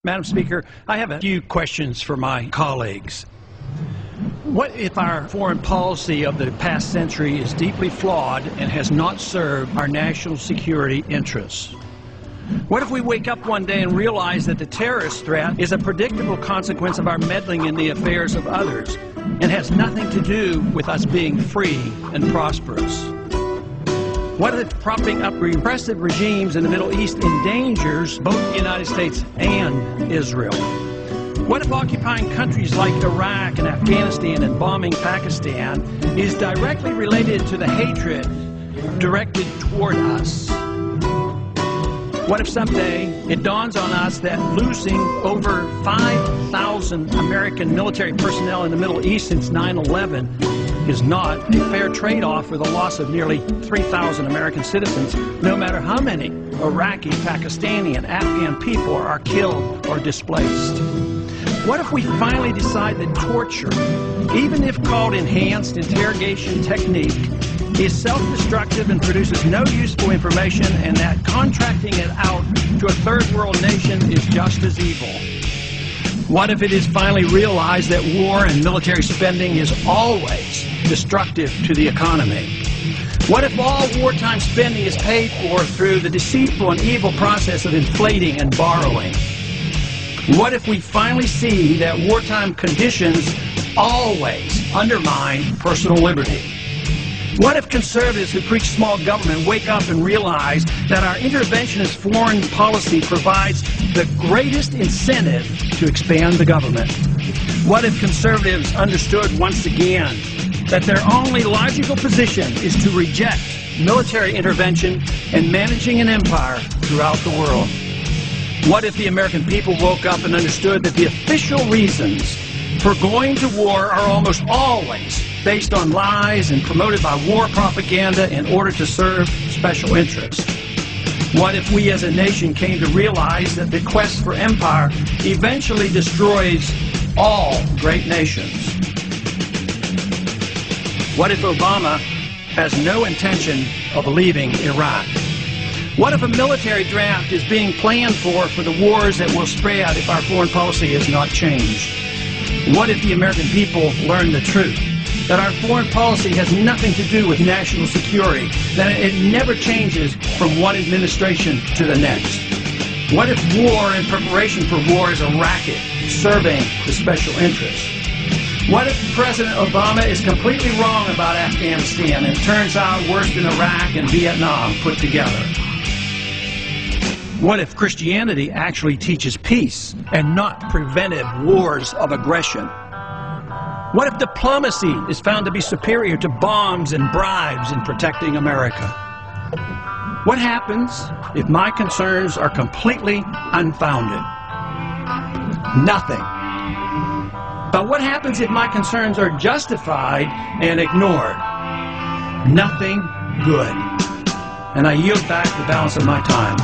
Madam Speaker, I have a few questions for my colleagues. What if our foreign policy of the past century is deeply flawed and has not served our national security interests? What if we wake up one day and realize that the terrorist threat is a predictable consequence of our meddling in the affairs of others and has nothing to do with us being free and prosperous? What if propping up repressive regimes in the Middle East endangers both the United States and Israel? What if occupying countries like Iraq and Afghanistan and bombing Pakistan is directly related to the hatred directed toward us? What if someday it dawns on us that losing over 5,000 American military personnel in the Middle East since 9/11 is not a fair trade-off for the loss of nearly 3,000 American citizens, no matter how many Iraqi, Pakistani, and Afghan people are killed or displaced? What if we finally decide that torture, even if called enhanced interrogation technique, is self-destructive and produces no useful information, and that contracting it out to a third world nation is just as evil? What if it is finally realized that war and military spending is always destructive to the economy? What if all wartime spending is paid for through the deceitful and evil process of inflating and borrowing? What if we finally see that wartime conditions always undermine personal liberty? What if conservatives who preach small government wake up and realize that our interventionist foreign policy provides the greatest incentive to expand the government? What if conservatives understood once again that their only logical position is to reject military intervention and managing an empire throughout the world? What if the American people woke up and understood that the official reasons for going to war are almost always based on lies and promoted by war propaganda in order to serve special interests? What if we as a nation came to realize that the quest for empire eventually destroys all great nations? What if Obama has no intention of leaving Iraq? What if a military draft is being planned for the wars that will spread if our foreign policy is not changed? What if the American people learn the truth, that our foreign policy has nothing to do with national security, that it never changes from one administration to the next? What if war and preparation for war is a racket serving the special interests? What if President Obama is completely wrong about Afghanistan and it turns out worse than Iraq and Vietnam put together? What if Christianity actually teaches peace and not preventive wars of aggression? What if diplomacy is found to be superior to bombs and bribes in protecting America? What happens if my concerns are completely unfounded? Nothing. But what happens if my concerns are justified and ignored? Nothing good. And I yield back the balance of my time.